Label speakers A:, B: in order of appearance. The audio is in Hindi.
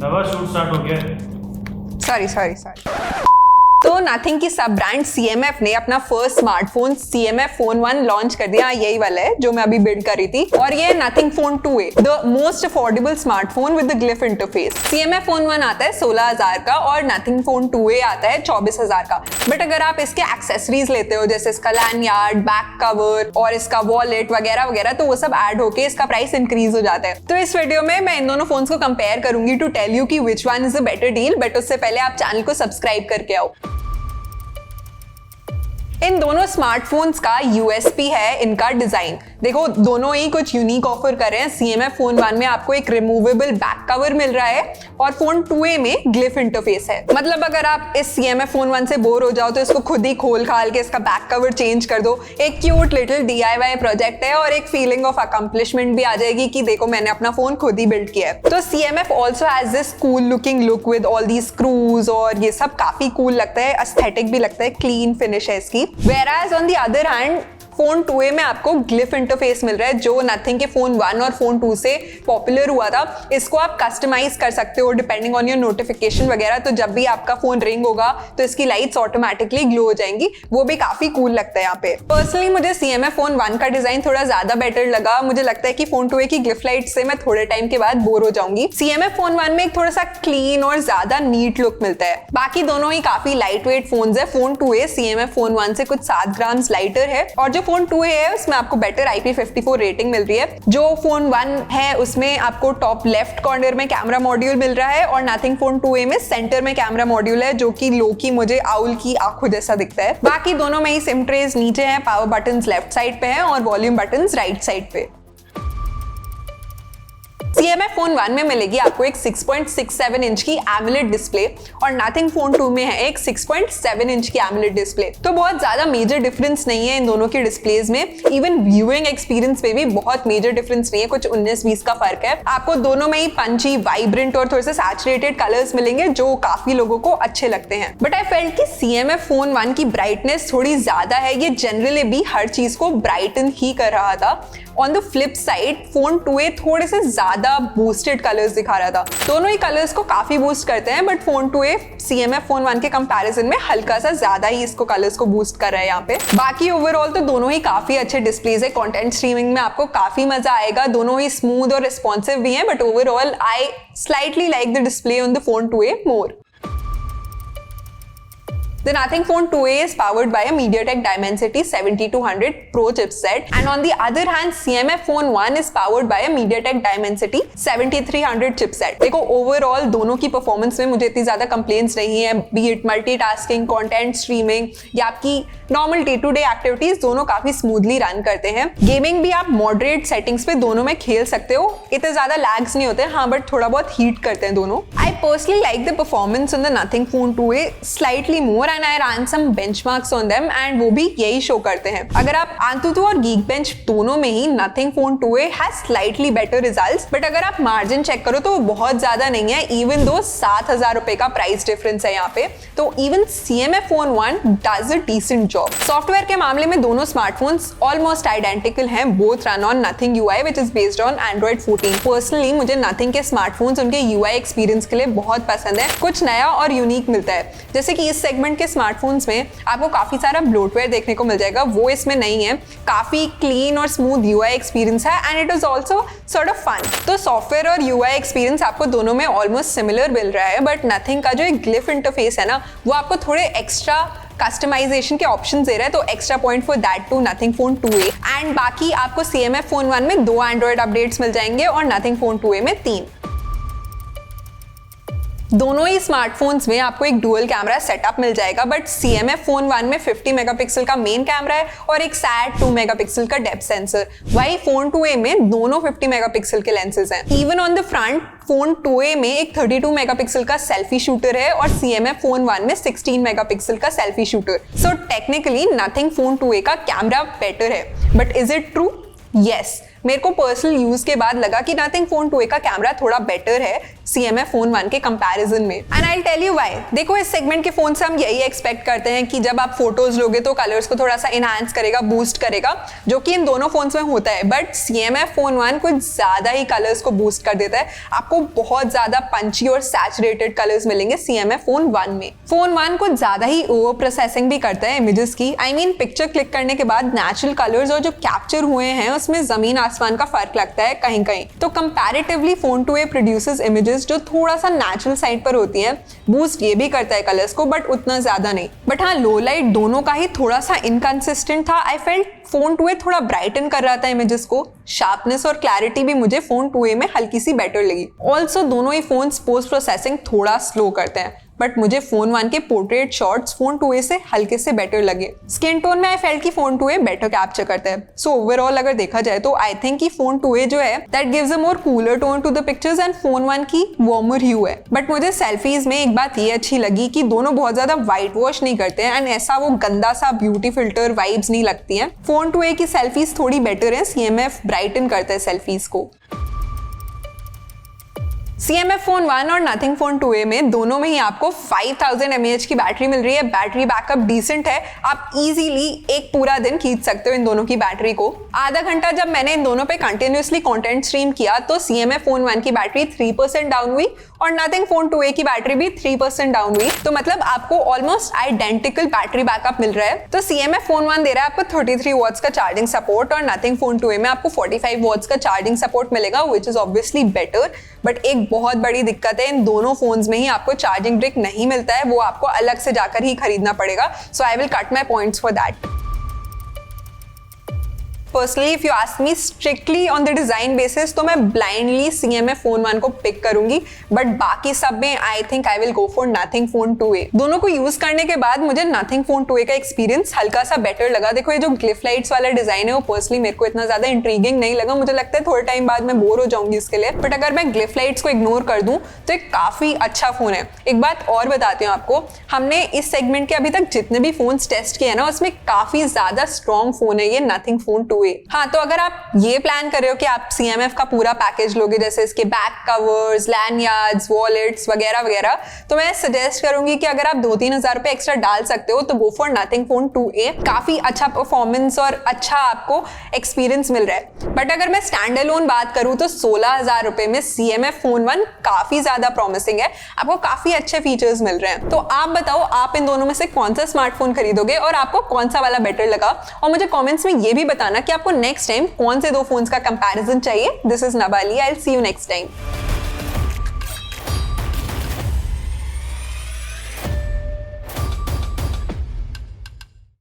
A: नवा शूट स्टार्ट हो गया।
B: सॉरी। तो नथिंग की सब ब्रांड CMF ने अपना first smartphone CMF Phone 1 launch कर दिया। यही वाला है जो मैं अभी बिल्ड कर रही थी, और ये nothing Phone 2A, the most affordable smartphone with the glyph interface. CMF Phone 1 आता है 16,000 का और नथिंग Phone 2A आता है 24,000 का। बट अगर आप इसके एक्सेसरीज लेते हो, जैसे इसका लैंडयार्ड, बैक कवर और इसका वॉलेट वगैरह वगैरह, तो वो सब ऐड होके इसका प्राइस इंक्रीज हो जाता है। तो इस वीडियो में मैं इन दोनों फोन्स को कंपेयर करूंगी टू टेल यू कि which one is a better deal. But उससे पहले आप चैनल को सब्सक्राइब करके आओ। इन दोनों स्मार्टफोन्स का USP है इनका डिजाइन। देखो, दोनों ही कुछ यूनिक ऑफर कर रहे हैं। CMF Phone 1 में आपको एक रिमूवेबल बैक कवर मिल रहा है और Phone 2A में ग्लिफ इंटरफेस है। मतलब अगर आप इस CMF Phone 1 से बोर हो जाओ तो इसको खुद ही खोल खाल के इसका बैक कवर चेंज कर दो। एक क्यूट लिटिल DIY प्रोजेक्ट है और एक फीलिंग ऑफ अकम्पलिशमेंट भी आ जाएगी कि देखो मैंने अपना फोन खुद ही बिल्ड किया है। तो CMF also has this cool looking look with all the screws, और ये सब काफी कूल लगता है, एस्थेटिक भी लगता है, क्लीन फिनिश है इसकी। Whereas on the other hand, phone 2A में आपको ग्लिफ इंटरफेस मिल रहा है जो नथिंग के फोन 1 और फोन 2 से पॉपुलर हुआ था। इसको आप कस्टमाइज कर सकते हो डिपेंडिंग ऑन योर नोटिफिकेशन वगैरह। तो जब भी आपका फोन रिंग होगा तो इसकी लाइट्स ऑटोमेटिकली ग्लो हो जाएंगी। वो भी काफी कूल लगता है यहाँ पे। पर्सनली मुझे CMF Phone 1 का डिजाइन थोड़ा ज्यादा बेटर लगा। मुझे लगता है कि फोन 2A की ग्लिफ लाइट से मैं थोड़े टाइम के बाद बोर हो जाऊंगी। CMF Phone 1 में एक थोड़ा सा क्लीन और ज्यादा नीट लुक मिलता है। बाकी दोनों ही काफी लाइट वेट फोन है। फोन 2A CMF Phone 1 से कुछ 7 ग्राम लाइटर है, और जो फोन 2A है उसमें आपको बेटर IP54 रेटिंग मिल रही है। जो फोन 1 है उसमें आपको टॉप लेफ्ट कॉर्नर में कैमरा मॉड्यूल मिल रहा है, और नथिंग Phone 2A में सेंटर में कैमरा मॉड्यूल है जो कि लोकी मुझे आउल की आंखों जैसा दिखता है। बाकी दोनों में ही सिम ट्रेज नीचे हैं, पावर बटन्स लेफ्ट साइड पे हैं और वॉल्यूम बटन्स राइट साइड पे। CMF Phone 1 में मिलेगी आपको एक 6.67 इंच की AMOLED डिस्प्ले, और नथिंग Phone 2 में है एक 6.7 इंच की AMOLED डिस्प्ले। तो बहुत ज्यादा मेजर डिफरेंस नहीं है इन दोनों की डिस्प्लेज में। इवन व्यूइंग एक्सपीरियंस में भी बहुत मेजर डिफरेंस नहीं है, कुछ 19-20 का फर्क है। आपको दोनों में ही पंची, वाइब्रेंट और थोड़े से सैचुरेटेड कलर्स मिलेंगे जो काफी लोगों को अच्छे लगते हैं। बट आई फेल्ट कि CMF Phone 1 की ब्राइटनेस थोड़ी ज्यादा है। ये जनरली भी हर चीज को ब्राइटन ही कर रहा था। On the flip side phone 2A थोड़े से ज्यादा बूस्टेड कलर्स दिखा रहा था। दोनों ही कलर्स को काफी बूस्ट करते हैं, but phone 2A CMF Phone 1 के कंपैरिजन में हल्का सा ज्यादा ही इसको कलर्स को बूस्ट कर रहा है यहाँ पे। बाकी ओवरऑल तो दोनों ही काफी अच्छे डिस्प्लेज है। कंटेंट स्ट्रीमिंग में आपको काफी मजा आएगा। दोनों ही स्मूथ और रिस्पॉन्सिव भी हैं, but overall I slightly like the display on the phone 2A more. The Nothing Phone 2A is powered by a MediaTek Dimensity 7200 Pro chipset, and on the other hand CMF Phone 1 is powered by a MediaTek Dimensity 7300 chipset। देखो ओवरऑल दोनों की परफॉर्मेंस में मुझे इतनी ज्यादा कंप्लेंट्स नहीं है, be it multitasking, content streaming या आपकी normal day to day activities, दोनों काफी स्मूथली रन करते हैं। गेमिंग भी आप मॉडरेट सेटिंग्स पे दोनों में खेल सकते हो, इतने ज्यादा लैग्स नहीं होते, हाँ बट थोड़ा बहुत हीट करते हैं दोनों। I personally like the performance on the Nothing Phone 2A slightly more, and I ran some benchmarks on them and वो भी यही शो करते हैं। अगर आप AnTuTu और Geekbench दोनों में ही Nothing Phone 2A has slightly better results, but अगर आप मार्जिन चेक करो तो वो बहुत ज्यादा नहीं है। इवन दो 7,000 रुपए का प्राइस डिफरेंस है यहाँ पे, तो even CMF Phone 1 does a decent job। Software के मामले में दोनों स्मार्टफोन्स ऑलमोस्ट आइडेंटिकल हैं। Both run on Nothing UI which is based on Android 14। Personally मुझे Nothing के स्मार्टफोन्स उनके UI एक्सपीरियंस के लिए बहुत पसंद है। कुछ नया और यूनिक मिलता है, जैसे कि इस सेगमेंट के स्मार्टफोन्स में आपको काफी सारा ब्लोटवेयर देखने को मिल जाएगा, वो इसमें नहीं है। काफी क्लीन और स्मूथ UI एक्सपीरियंस है, and it is also sort of fun. तो सॉफ्टवेयर और UI एक्सपीरियंस आपको दोनों में ऑलमोस्ट सिमिलर मिल रहा है, बट नथिंग का जो एक ग्लिफ इंटरफेस है ना, वो आपको थोड़े एक्स्ट्रा कस्टमाइजेशन के ऑप्शन दे रहा है, तो extra point for that to Nothing Phone 2A। And बाकी आपको CMF Phone 1 में 2 एंड्रॉइड अपडेट्स मिल जाएंगे और Nothing Phone 2A में 3। दोनों ही स्मार्टफोन्स में आपको एक डुअल कैमरा सेटअप मिल जाएगा, बट CMF Phone 1 में 50 मेगापिक्सल का मेन कैमरा है और एक सैड 2 मेगापिक्सल का डेप्थ सेंसर। वही फोन 2A में दोनों 50 मेगापिक्सल के लेंसेज हैं। Even on the front phone 2A में एक 32 मेगापिक्सल का सेल्फी शूटर है और CMF Phone 1 में 16 मेगापिक्सल का selfie shooter. So technically Nothing Phone 2A का कैमरा बेटर है, but is it true? Yes, मेरे को पर्सनल यूज के बाद लगा कि नथिंग फोन 2a का कैमरा थोड़ा बेटर है CMF फोन 1 के कंपैरिजन में। And I tell you why. देखो इस सेगमेंट के फोन से हम यही एक्सपेक्ट करते हैं कि जब आप फोटोज लोगे तो कलर्स को थोड़ा सा इनहांस करेगा, बूस्ट करेगा, जो कि इन दोनों फोन्स में होता है। बट CMF फोन 1 कुछ ज्यादा ही कलर्स को बूस्ट कर देता है। आपको बहुत ज्यादा पंची और सैचुरेटेड कलर्स मिलेंगे CMF फोन 1 में। फोन 1 कुछ ज्यादा ही ओवर प्रोसेसिंग भी करता है इमेजेस की। आई मीन पिक्चर क्लिक करने के बाद नेचुरल कलर्स और जो कैप्चर हुए हैं उसमें जमीन आसमान का फर्क लगता है कहीं कहीं। तो comparatively phone 2a produces images जो थोड़ा सा नेचुरल साइड पर होती हैं। बूस्ट ये भी करता है कलर्स को, बट उतना ज्यादा नहीं। बट हाँ, लो लाइट दोनों का ही थोड़ा सा इनकंसिस्टेंट था। आई फेल्ट फोन 2a थोड़ा ब्राइटन कर रहा था इमेजेस को। शार्पनेस और क्लैरिटी भी मुझे फोन 2a में हल्की सी बेटर लगी। ऑल्सो दोनों ही फोन्स पोस्ट प्रोसेसिंग थोड़ा स्लो करते हैं, बट मुझे फोन 1 के पोर्ट्रेट शॉट्स फोन 2a से हल्के से बेटर लगे। स्किन टोन में आई फेल्ट कि फोन 2a बेटर कैप्चर करता है। सो ओवरऑल अगर देखा जाए तो आई थिंक कि फोन 2a जो है that gives a more cooler tone to the pictures and phone 1 की वार्मर ह्यू है। बट मुझे सेल्फीज में एक बात ये अच्छी लगी कि दोनों बहुत ज्यादा व्हाइट वॉश नहीं करते हैं एंड ऐसा वो गंदा सा ब्यूटी फिल्टर वाइब्स नहीं लगती हैं। फोन 2a की सेल्फीज थोड़ी बेटर है। CMF ब्राइटन करता है सेल्फीज को। CMF फोन 1 और नथिंग फोन 2a में दोनों में ही आपको 5000 mAh की बैटरी मिल रही है। बैटरी बैकअप डिसेंट है। आप इजीली एक पूरा दिन खींच सकते हो इन दोनों की बैटरी को। आधा घंटा जब मैंने इन दोनों पे कंटिन्यूअसली कंटेंट स्ट्रीम किया तो CMF फोन 1 की बैटरी 3% डाउन हुई और नथिंग फोन 2a की बैटरी भी 3% डाउन हुई। तो मतलब आपको ऑलमोस्ट आइडेंटिकल बैटरी बैकअप मिल रहा है। तो CMF फोन 1 दे रहा है आपको 33 वॉट्स का चार्जिंग सपोर्ट और नथिंग फोन 2a में आपको 45 वॉट्स का चार्जिंग सपोर्ट मिलेगा, which is obviously better. But एक बहुत बड़ी दिक्कत है, इन दोनों फोन्स में ही आपको चार्जिंग ब्रिक नहीं मिलता है। वो आपको अलग से जाकर ही खरीदना पड़ेगा। So I will cut my points for that. Personally if you ask me strictly on the design basis तो मैं ब्लाइंडली CMF फोन 1 को पिक करूंगी, बट बाकी सब में I think I will go for nothing phone 2a। दोनों को यूज करने के बाद मुझे नथिंग फोन 2a का एक्सपीरियंस हल्का सा बेटर लगा। देखो ये जो ग्लिफ लाइट्स वाला डिजाइन है वो पर्सनली मेरे को इतना ज्यादा इंट्रीगिंग नहीं लगा। मुझे लगता है थोड़े टाइम बाद मैं बोर हो जाऊंगी इसके लिए। बट अगर मैं ग्लिफ लाइट्स को इग्नोर कर दूं तो एक काफी अच्छा फोन है। एक बात और बताती हूँ आपको, हमने इस सेगमेंट के अभी तक जितने भी फोन टेस्ट किए ना उसमें काफी ज्यादा स्ट्रॉन्ग फोन है ये नथिंग फोन 2a। हाँ, तो अगर आप ये प्लान कर रहे हो कि आप CMF का पूरा पैकेज लोगे, जैसे इसके बैक कवर्स, लैंडयार्ड्स, वॉलेट्स वगैरह वगैरह, तो मैं सजेस्ट करूंगी कि अगर आप 2-3 हजार रुपए एक्स्ट्रा डाल सकते हो तो go for nothing phone 2a। काफी अच्छा परफॉर्मेंस और अच्छा आपको एक्सपीरियंस मिल रहा है। बट अगर मैं स्टैंड अलोन बात करूं तो 16,000 रुपए में CMF फोन 1 काफी ज्यादा प्रॉमिसिंग है। आपको काफी अच्छे फीचर्स मिल रहे हैं। तो आप बताओ आप इन दोनों में से कौन सा स्मार्टफोन खरीदोगे और आपको कौन सा वाला बेटर लगा। और मुझे कॉमेंट्स में ये भी बताना कि आपको नेक्स्ट टाइम कौन से दो फोन्स का कंपैरिजन चाहिए। दिस इज नबाली। I will see you next time.